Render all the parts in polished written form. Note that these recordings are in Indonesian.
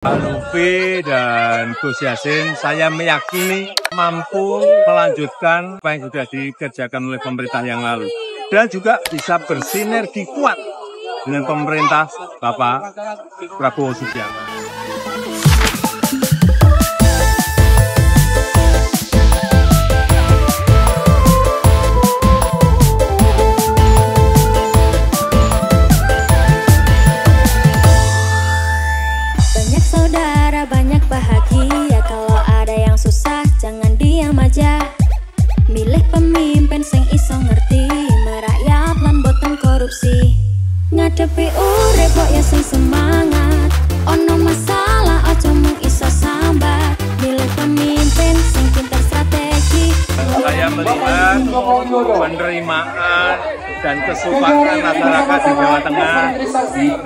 Pak Lutfi dan Gus Yassin, saya meyakini mampu melanjutkan apa yang sudah dikerjakan oleh pemerintah yang lalu. Dan juga bisa bersinergi kuat dengan pemerintah Bapak Prabowo Subianto. Banyak saudara, banyak bahagia. Kalau ada yang susah, jangan diam aja. Milih pemimpin sing iso ngerti, merakyat lan boten korupsi. Ngadepi urip kok ya sing semangat. Ono masalah ojo mung iso sambat. Milih pemimpin sing pintar strategi. Saya melihat penerimaan dan kesukaan masyarakat di Jawa Tengah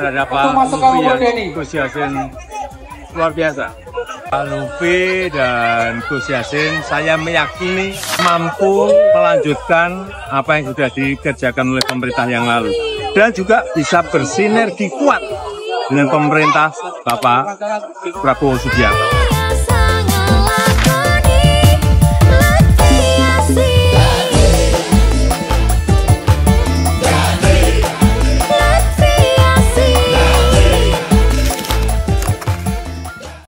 terhadap Pak Lutfi dan Gus Yassin luar biasa. Pak Lutfi dan Gus Yassin, saya meyakini mampu melanjutkan apa yang sudah dikerjakan oleh pemerintah yang lalu. Dan juga bisa bersinergi kuat dengan pemerintah Bapak Prabowo Subianto.